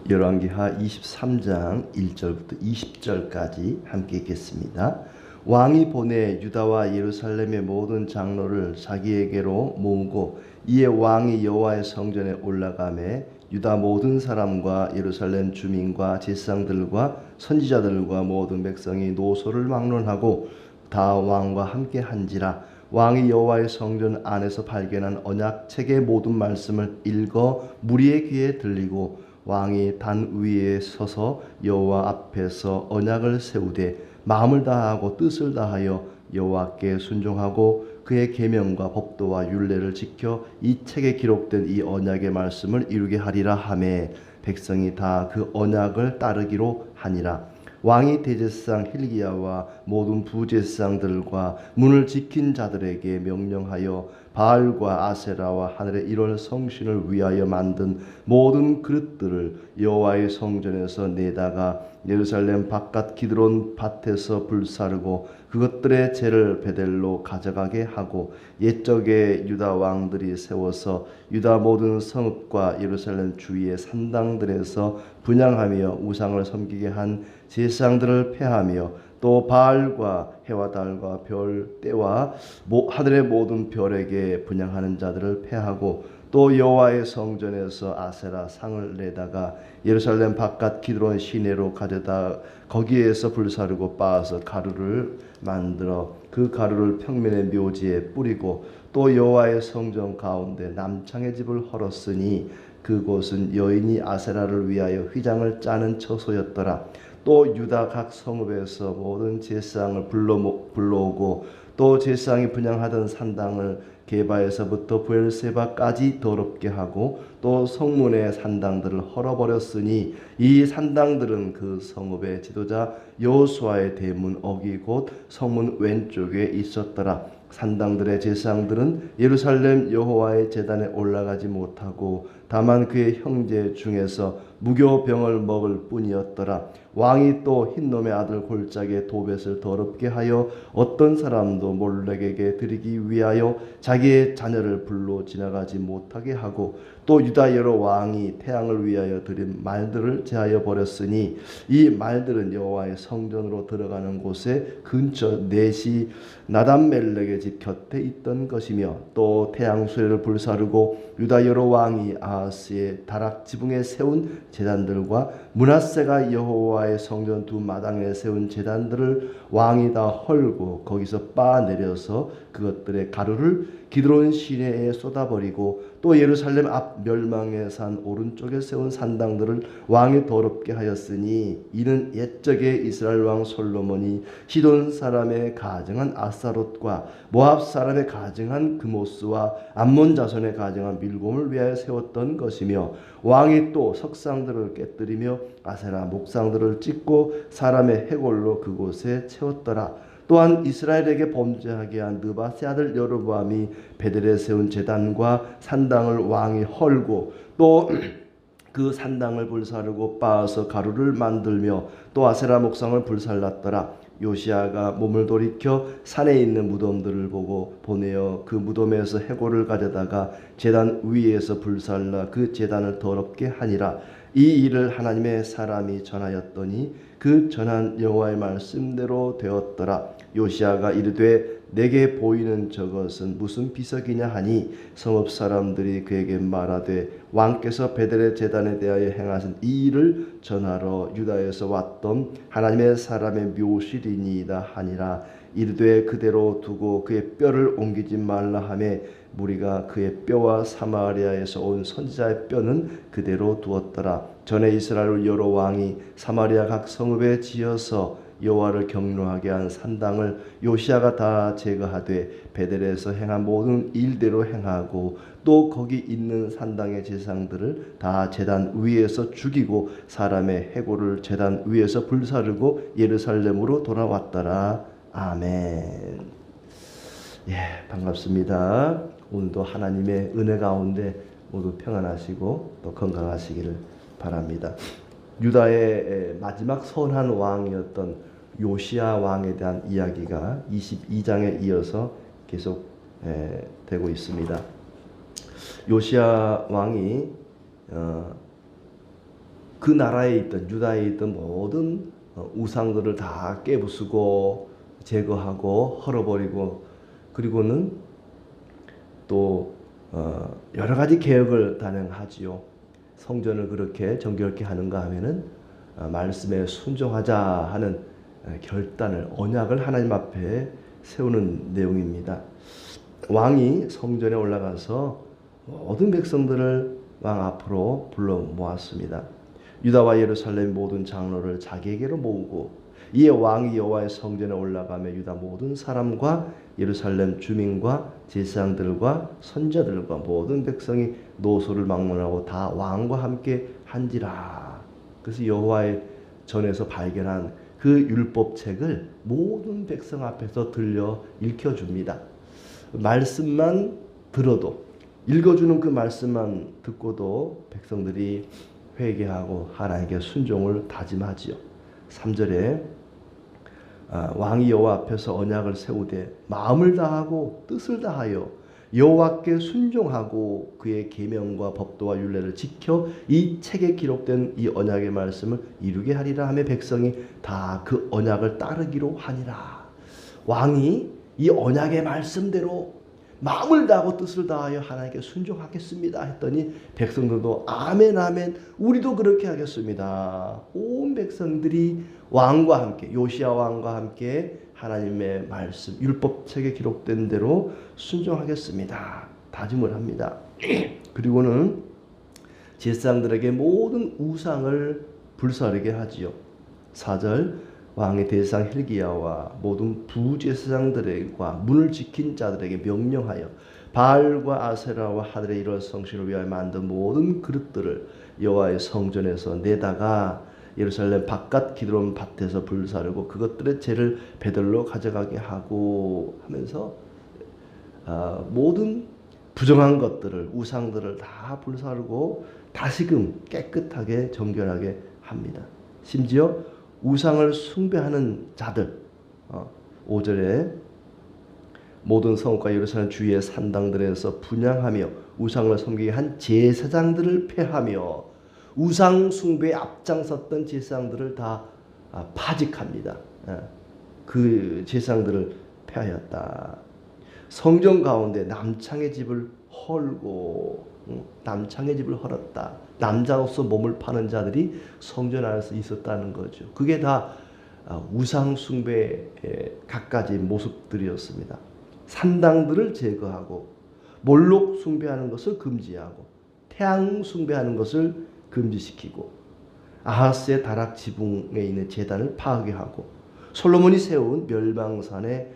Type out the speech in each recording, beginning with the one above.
열왕기하 23장 1절부터 20절까지 함께 읽겠습니다. 왕이 보내 유다와 예루살렘의 모든 장로를 자기에게로 모으고 이에 왕이 여호와의 성전에 올라가매 유다 모든 사람과 예루살렘 주민과 제사장들과 선지자들과 모든 백성이 노소를 막론하고 다 왕과 함께 한지라. 왕이 여호와의 성전 안에서 발견한 언약책의 모든 말씀을 읽어 무리의 귀에 들리고 왕이 단 위에 서서 여호와 앞에서 언약을 세우되 마음을 다하고 뜻을 다하여 여호와께 순종하고 그의 계명과 법도와 율례를 지켜 이 책에 기록된 이 언약의 말씀을 이루게 하리라 하매 백성이 다 그 언약을 따르기로 하니라. 왕이 대제사장 hil기야와 모든 부제사장들과 문을 지킨 자들에게 명령하여 바알과 아세라와 하늘의 1월 성신을 위하여 만든 모든 그릇들을 여호와의 성전에서 내다가 예루살렘 바깥 기드론 밭에서 불사르고 그것들의 재를 베델로 가져가게 하고 옛적에 유다 왕들이 세워서 유다 모든 성읍과 예루살렘 주위의 산당들에서 분향하며 우상을 섬기게 한 제사장들을 폐하며 또 바알과 해와 달과 별 때와 하늘의 모든 별에게 분향하는 자들을 폐하고 또 여호와의 성전에서 아세라 상을 내다가 예루살렘 바깥 기드론 시내로 가져다 거기에서 불사르고 빻아서 가루를 만들어 그 가루를 평면의 묘지에 뿌리고 또 여호와의 성전 가운데 남창의 집을 헐었으니 그곳은 여인이 아세라를 위하여 휘장을 짜는 처소였더라. 또 유다 각 성읍에서 모든 제사장을 불러오고 또 제사장이 분향하던 산당을 게바에서부터 브엘세바까지 더럽게 하고 또 성문의 산당들을 헐어버렸으니 이 산당들은 그 성읍의 지도자 여호수아의 대문 어기 곧 성문 왼쪽에 있었더라. 산당들의 제사장들은 예루살렘 여호와의 제단에 올라가지 못하고 다만 그의 형제 중에서 무교병을 먹을 뿐이었더라. 왕이 또 흰놈의 아들 골짜기의 도벳을 더럽게 하여 어떤 사람도 몰렉에게 드리기 위하여 자기의 자녀를 불로 지나가지 못하게 하고 또 유다 여러 왕이 태양을 위하여 드린 말들을 제하여 버렸으니 이 말들은 여호와의 성전으로 들어가는 곳에 근처 넷이 나단멜렉의 집 곁에 있던 것이며 또 태양 수레를 불사르고 유다 여러 왕이 아하스의 다락 지붕에 세운 제단들과 므낫세가 여호와의 성전 두 마당에 세운 제단들을 왕이 다 헐고 거기서 빻아 내려서 그것들의 가루를 기드론 시내에 쏟아버리고 또 예루살렘 앞 멸망의 산 오른쪽에 세운 산당들을 왕이 더럽게 하였으니 이는 옛적에 이스라엘 왕 솔로몬이 시돈 사람의 가증한 아스타롯과 모압 사람의 가증한 그모스와 암몬 자손의 가증한 밀곰을 위하여 세웠던 것이며 왕이 또 석상들을 깨뜨리며 아세라 목상들을 찢고 사람의 해골로 그곳에 채웠더라. 또한 이스라엘에게 범죄하게 한 느바세 아들 여로보암이 베델에 세운 제단과 산당을 왕이 헐고 또 그 산당을 불사르고 빻아서 가루를 만들며 또 아세라 목상을 불살랐더라. 요시야가 몸을 돌이켜 산에 있는 무덤들을 보고 보내어 그 무덤에서 해골을 가져다가 제단 위에서 불살라 그 제단을 더럽게 하니라. 이 일을 하나님의 사람이 전하였더니 그 전한 여호와의 말씀대로 되었더라. 요시야가 이르되 내게 보이는 저것은 무슨 비석이냐 하니 성읍 사람들이 그에게 말하되 왕께서 베델의 제단에 대하여 행하신 이 일을 전하러 유다에서 왔던 하나님의 사람의 묘실이니이다 하니라. 이르되 그대로 두고 그의 뼈를 옮기지 말라 하매 무리가 그의 뼈와 사마리아에서 온 선지자의 뼈는 그대로 두었더라. 전에 이스라엘 여러 왕이 사마리아 각 성읍에 지어서 여호와를 경노하게 한 산당을 요시야가 다 제거하되 베델에서 행한 모든 일대로 행하고 또 거기 있는 산당의 제사장들을 다 제단 위에서 죽이고 사람의 해골을 제단 위에서 불사르고 예루살렘으로 돌아왔더라. 아멘. 예, 반갑습니다. 오늘도 하나님의 은혜 가운데 모두 평안하시고 또 건강하시기를 바랍니다. 유다의 마지막 선한 왕이었던 요시야 왕에 대한 이야기가 22장에 이어서 계속 되고 있습니다. 요시야 왕이 그 나라에 있던 유다에 있던 모든 우상들을 다 깨부수고 제거하고 헐어버리고 그리고는 또 여러 가지 개혁을 단행하지요. 성전을 그렇게 정결케 하는가 하면은 말씀에 순종하자 하는 결단을 언약을 하나님 앞에 세우는 내용입니다. 왕이 성전에 올라가서 모든 백성들을 왕 앞으로 불러 모았습니다. 유다와 예루살렘 모든 장로를 자기에게로 모으고 이에 왕이 여호와의 성전에 올라가며 유다 모든 사람과 예루살렘 주민과 제사장들과 선자들과 모든 백성이 노소를 막론하고 다 왕과 함께 한지라. 그래서 여호와의 전에서 발견한 그 율법책을 모든 백성 앞에서 들려 읽혀줍니다. 말씀만 들어도 읽어주는 그 말씀만 듣고도 백성들이 회개하고 하나님께 순종을 다짐하지요. 3절에 왕이 여호와 앞에서 언약을 세우되 마음을 다하고 뜻을 다하여 여호와께 순종하고 그의 계명과 법도와 율례를 지켜 이 책에 기록된 이 언약의 말씀을 이루게 하리라 하며 백성이 다 그 언약을 따르기로 하니라. 왕이 이 언약의 말씀대로 마음을 다하고 뜻을 다하여 하나님께 순종하겠습니다 했더니 백성들도 아멘 아멘 우리도 그렇게 하겠습니다. 온 백성들이 왕과 함께 요시야 왕과 함께 하나님의 말씀 율법책에 기록된 대로 순종하겠습니다 다짐을 합니다. 그리고는 제사장들에게 모든 우상을 불사르게 하지요. 4절 왕의 대상 hil기야와 모든 부제사장들과 문을 지킨 자들에게 명령하여 바알과 아세라와 하늘의 이런 성신을 위하여 만든 모든 그릇들을 여호와의 성전에서 내다가 예루살렘 바깥 기드론 밭에서 불사르고 그것들의 재를 베들로 가져가게 하고 하면서 모든 부정한 것들을 우상들을 다 불사르고 다시금 깨끗하게 정결하게 합니다. 심지어 우상을 숭배하는 자들 5절에 모든 성읍과 예루살렘 주위의 산당들에서 분향하며 우상을 섬기게 한 제사장들을 폐하며 우상 숭배에 앞장섰던 제사장들을 다 파직합니다. 그 제사장들을 폐하였다. 성전 가운데 남창의 집을 헐고 남창의 집을 헐었다. 남자로서 몸을 파는 자들이 성전 안에서 있었다는 거죠. 그게 다 우상 숭배의 갖가지 모습들이었습니다. 산당들을 제거하고 몰록 숭배하는 것을 금지하고 태양 숭배하는 것을 금지시키고 아하스의 다락 지붕에 있는 제단을 파괴하고 솔로몬이 세운 멸망의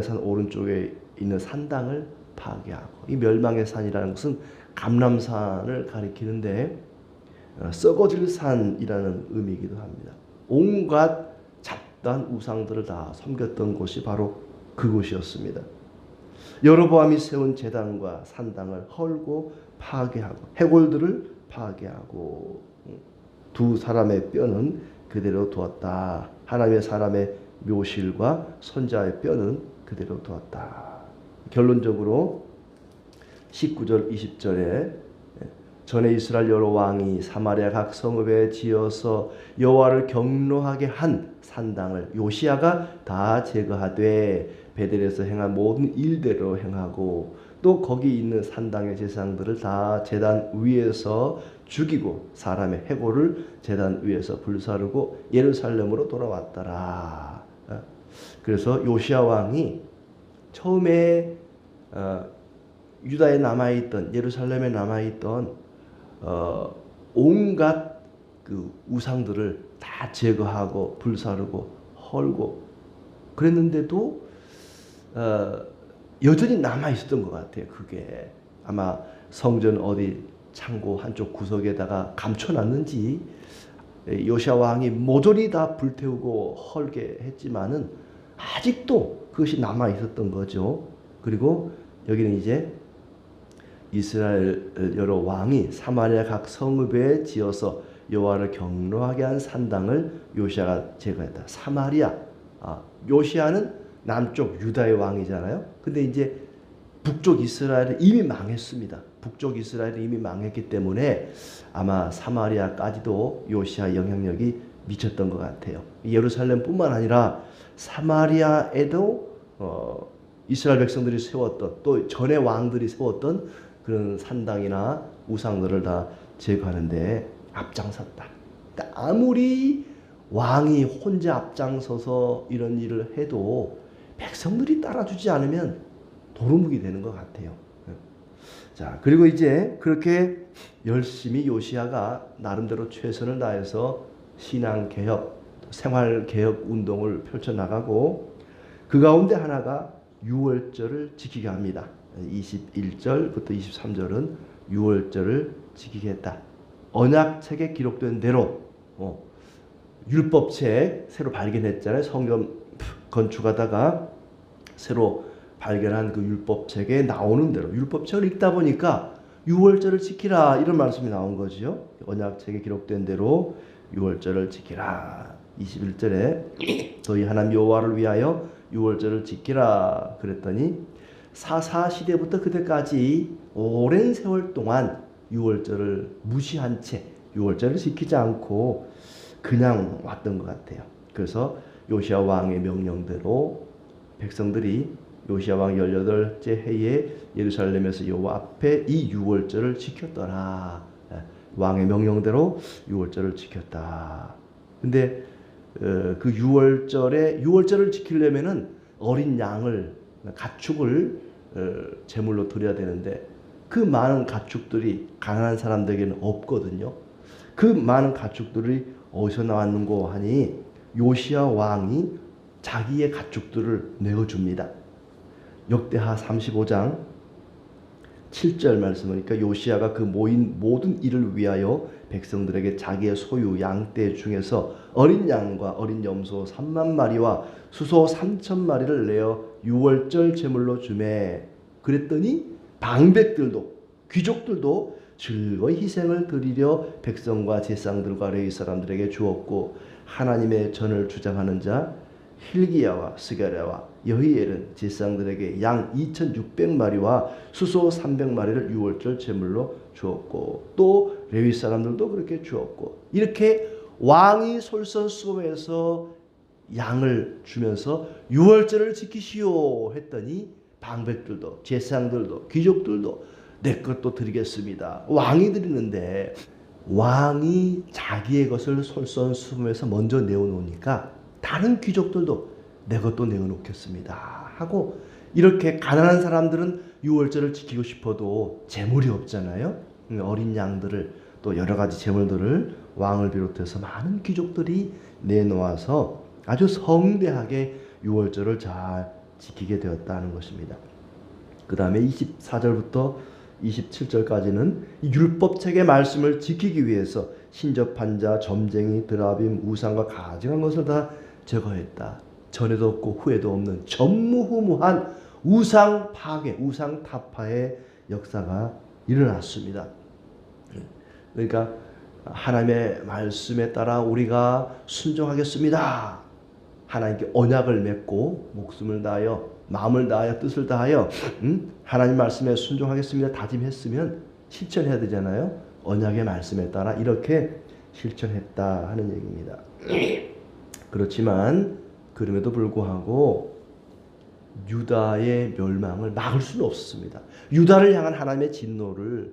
산 오른쪽에 있는 산당을 파괴하고 이 멸망의 산이라는 것은 감람산을 가리키는데 썩어질 산이라는 의미이기도 합니다. 온갖 잡다한 우상들을 다 섬겼던 곳이 바로 그곳이었습니다. 여로보암이 세운 제단과 산당을 헐고 파괴하고 해골들을 파괴하고 두 사람의 뼈는 그대로 두었다. 하나님의 사람의 묘실과 선자의 뼈는 그대로 두었다. 결론적으로 19절 20절에 전에 이스라엘 여러 왕이 사마리아 각 성읍에 지어서 여호와를 경노하게 한 산당을 요시야가 다 제거하되 베델에서 행한 모든 일대로 행하고 또 거기 있는 산당의 제사장들을 다 제단 위에서 죽이고 사람의 해골을 제단 위에서 불사르고 예루살렘으로 돌아왔더라. 그래서 요시야 왕이 처음에 유다에 남아있던 예루살렘에 남아있던 온갖 그 우상들을 다 제거하고 불사르고 헐고 그랬는데도 여전히 남아있었던 것 같아요. 그게 아마 성전 어디 창고 한쪽 구석에다가 감춰놨는지 요시야 왕이 모조리 다 불태우고 헐게 했지만은 아직도 그것이 남아있었던 거죠. 그리고 여기는 이제 이스라엘 여러 왕이 사마리아 각 성읍에 지어서 여호와를 경노하게 한 산당을 요시야가 제거했다. 사마리아, 요시야는 남쪽 유다의 왕이잖아요. 근데 이제 북쪽 이스라엘은 이미 망했습니다. 북쪽 이스라엘이 이미 망했기 때문에 아마 사마리아까지도 요시아 영향력이 미쳤던 것 같아요. 예루살렘뿐만 아니라 사마리아에도 이스라엘 백성들이 세웠던 또 전에 왕들이 세웠던 그런 산당이나 우상들을 다 제거하는데 앞장섰다. 그러니까 아무리 왕이 혼자 앞장서서 이런 일을 해도 백성들이 따라주지 않으면 도루묵이 되는 것 같아요. 자, 그리고 이제 그렇게 열심히 요시야가 나름대로 최선을 다해서 신앙개혁, 생활개혁 운동을 펼쳐나가고 그 가운데 하나가 유월절을 지키게 합니다. 21절부터 23절은 유월절을 지키겠다. 언약책에 기록된 대로 율법책 새로 발견했잖아요. 성경 건축하다가 새로 발견한 그 율법책에 나오는 대로 율법책을 읽다 보니까 유월절을 지키라 이런 말씀이 나온 거죠. 언약책에 기록된 대로 유월절을 지키라. 21절에 너희 하나님 여호와를 위하여 유월절을 지키라 그랬더니 사사 시대부터 그때까지 오랜 세월 동안 유월절을 무시한 채 유월절을 지키지 않고 그냥 왔던 것 같아요. 그래서 요시야 왕의 명령대로 백성들이 요시야 왕 18째 해에 예루살렘에서 여호와 앞에 이 유월절을 지켰더라. 왕의 명령대로 유월절을 지켰다. 근데 그 유월절을 지키려면은 어린 양을 가축을 제물로 드려야 되는데 그 많은 가축들이 가난한 사람들에게는 없거든요. 그 많은 가축들이 어디서 나왔는고 하니 요시야 왕이 자기의 가축들을 내어줍니다. 역대하 35장 7절 말씀이니까 요시야가 그 모인 모든 일을 위하여 백성들에게 자기의 소유 양떼 중에서 어린 양과 어린 염소 3만 마리와 수소 3천 마리를 내어 유월절 제물로 주매. 그랬더니 방백들도 귀족들도 즐거이 희생을 드리려 백성과 제사장들과 레위 사람들에게 주었고 하나님의 전을 주장하는 자 hil기야와 스가랴와 여히엘은 제사장들에게 양 2,600마리와 수소 300마리를 유월절 제물로 주었고 또 레위 사람들도 그렇게 주었고 이렇게 왕이 솔선수범해서 양을 주면서 유월절을 지키시오 했더니 방백들도 제사장들도 귀족들도 내 것도 드리겠습니다. 왕이 드리는데 왕이 자기의 것을 솔선수범해서 먼저 내어놓으니까 다른 귀족들도 내 것도 내어놓겠습니다 하고 이렇게 가난한 사람들은 유월절을 지키고 싶어도 재물이 없잖아요. 어린 양들을 또 여러 가지 재물들을 왕을 비롯해서 많은 귀족들이 내놓아서 아주 성대하게 유월절을 잘 지키게 되었다는 것입니다. 그 다음에 24절부터 27절까지는 율법책의 말씀을 지키기 위해서 신접한 자, 점쟁이, 드라빔, 우상과 가증한 것을 다 제거했다. 전에도 없고 후에도 없는 전무후무한 우상 파괴, 우상 타파의 역사가 일어났습니다. 그러니까 하나님의 말씀에 따라 우리가 순종하겠습니다. 하나님께 언약을 맺고 목숨을 다하여 마음을 다하여 뜻을 다하여 하나님 말씀에 순종하겠습니다. 다짐했으면 실천해야 되잖아요. 언약의 말씀에 따라 이렇게 실천했다 하는 얘기입니다. 그렇지만 그럼에도 불구하고 유다의 멸망을 막을 수는 없었습니다. 유다를 향한 하나님의 진노를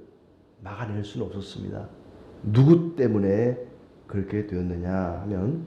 막아낼 수는 없었습니다. 누구 때문에 그렇게 되었느냐 하면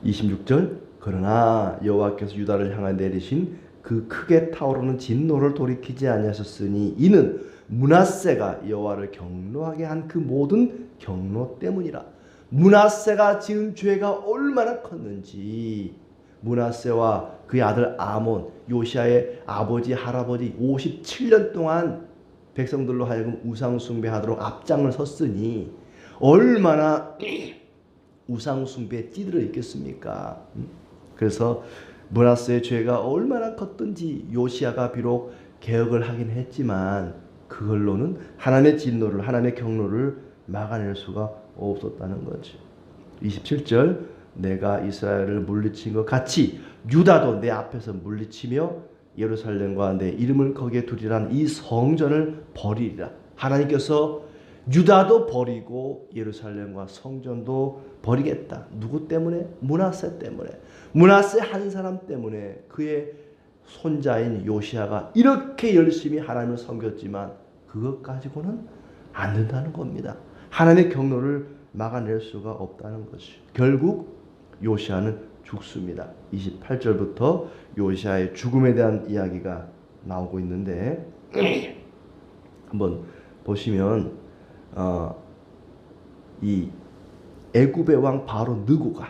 26절 그러나 여호와께서 유다를 향하여 내리신 그 크게 타오르는 진노를 돌이키지 아니하셨으니 이는 므낫세가 여호와를 경노하게 한 그 모든 경노 때문이라. 므낫세가 지은 죄가 얼마나 컸는지 므낫세와 그의 아들 아몬 요시아의 아버지 할아버지 57년 동안 백성들로 하여금 우상 숭배하도록 앞장을 섰으니 얼마나 우상 숭배에 찌들어 있겠습니까? 그래서 므낫세의 죄가 얼마나 컸든지 요시아가 비록 개혁을 하긴 했지만 그걸로는 하나님의 진노를 하나님의 경로를 막아낼 수가 없었다는 거죠. 27절 내가 이스라엘을 물리친 것 같이 유다도 내 앞에서 물리치며 예루살렘과 내 이름을 거기에 두리라는 이 성전을 버리리라. 하나님께서 유다도 버리고 예루살렘과 성전도 버리겠다. 누구 때문에? 므낫세 때문에. 므낫세 한 사람 때문에 그의 손자인 요시야가 이렇게 열심히 하나님을 섬겼지만 그것 가지고는 안 된다는 겁니다. 하나님의 경로를 막아낼 수가 없다는 것이죠. 결국 요시야는 죽습니다. 28절부터 요시야의 죽음에 대한 이야기가 나오고 있는데 한번 보시면 이 애굽의 왕 바로 느고가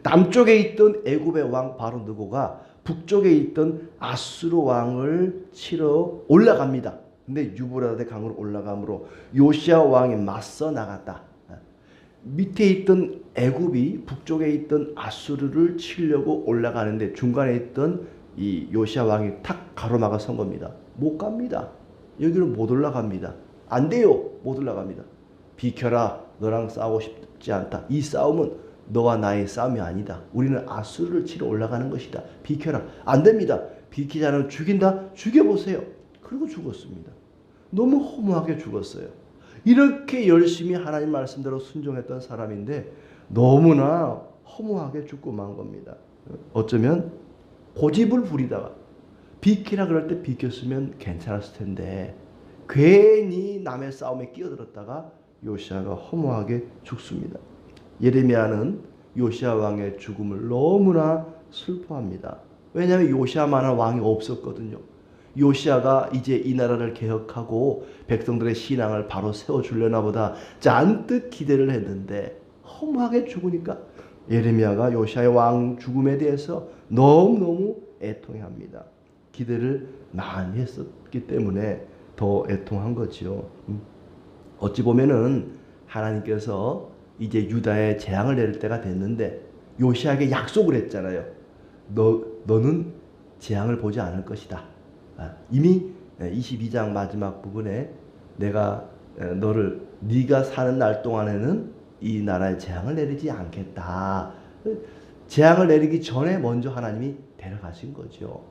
남쪽에 있던 애굽의 왕 바로 느고가 북쪽에 있던 아수르 왕을 치러 올라갑니다. 근데 유브라데 강으로 올라가므로 요시야 왕이 맞서 나갔다. 밑에 있던 애굽이 북쪽에 있던 아수르를 치려고 올라가는데 중간에 있던 이 요시야 왕이 탁 가로막아 선 겁니다. 못 갑니다. 여기로 못 올라갑니다. 안 돼요. 못 올라갑니다. 비켜라. 너랑 싸우고 싶지 않다. 이 싸움은 너와 나의 싸움이 아니다. 우리는 아수르를 치러 올라가는 것이다. 비켜라. 안 됩니다. 비키지 않으면 죽인다. 죽여보세요. 그리고 죽었습니다. 너무 허무하게 죽었어요. 이렇게 열심히 하나님 말씀대로 순종했던 사람인데 너무나 허무하게 죽고 만 겁니다. 어쩌면 고집을 부리다가 비키라 그럴 때 비켰으면 괜찮았을 텐데 괜히 남의 싸움에 끼어들었다가 요시야가 허무하게 죽습니다. 예레미야는 요시야 왕의 죽음을 너무나 슬퍼합니다. 왜냐하면 요시야만한 왕이 없었거든요. 요시야가 이제 이 나라를 개혁하고 백성들의 신앙을 바로 세워주려나 보다 잔뜩 기대를 했는데 허무하게 죽으니까 예레미야가 요시야의 왕 죽음에 대해서 너무너무 애통해합니다. 기대를 많이 했었기 때문에 더 애통한 거지요. 어찌 보면은 하나님께서 이제 유다에 재앙을 내릴 때가 됐는데 요시야에게 약속을 했잖아요. 너는 재앙을 보지 않을 것이다. 이미 22장 마지막 부분에 내가 네가 사는 날 동안에는 이 나라에 재앙을 내리지 않겠다. 재앙을 내리기 전에 먼저 하나님이 데려가신 거죠.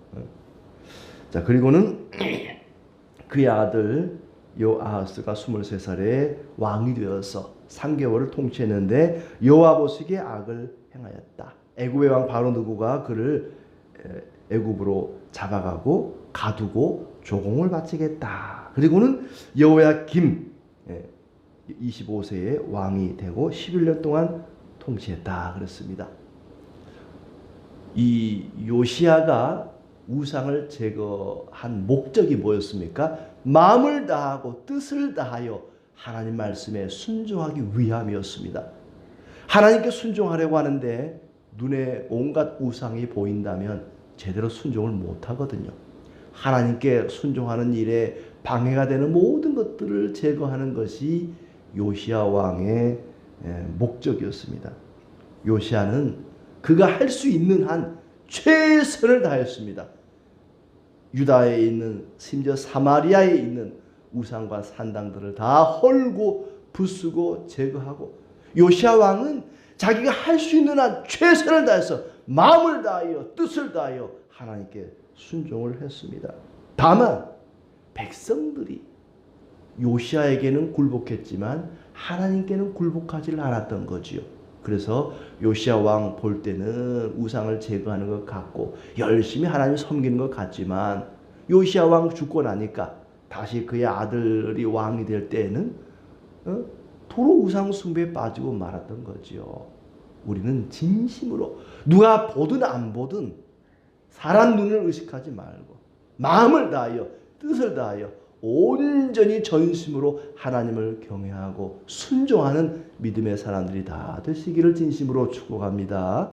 자, 그리고는 그의 아들 요아하스가 23살에 왕이 되어서 3개월을 통치했는데 여호와 보시기에 악을 행하였다. 애굽의 왕 바로 느고가 그를 애굽으로 잡아가고 가두고 조공을 바치겠다. 그리고는 여호야김 25세에 왕이 되고 11년 동안 통치했다 그랬습니다. 이 요시야가 우상을 제거한 목적이 뭐였습니까? 마음을 다하고 뜻을 다하여 하나님 말씀에 순종하기 위함이었습니다. 하나님께 순종하려고 하는데 눈에 온갖 우상이 보인다면 제대로 순종을 못하거든요. 하나님께 순종하는 일에 방해가 되는 모든 것들을 제거하는 것이 요시야 왕의 목적이었습니다. 요시야는 그가 할 수 있는 한 최선을 다했습니다. 유다에 있는 심지어 사마리아에 있는 우상과 산당들을 다 헐고 부수고 제거하고 요시야 왕은 자기가 할 수 있는 한 최선을 다해서 마음을 다하여 뜻을 다하여 하나님께 순종을 했습니다. 다만 백성들이 요시야에게는 굴복했지만 하나님께는 굴복하지 않았던 거지요. 그래서 요시야 왕 볼 때는 우상을 제거하는 것 같고 열심히 하나님 섬기는 것 같지만 요시야 왕 죽고 나니까 다시 그의 아들이 왕이 될 때에는 도로 우상 숭배에 빠지고 말았던 거지요. 우리는 진심으로 누가 보든 안 보든 사람 눈을 의식하지 말고 마음을 다하여 뜻을 다하여 온전히 전심으로 하나님을 경외하고 순종하는 믿음의 사람들이 다 되시기를 진심으로 축복합니다.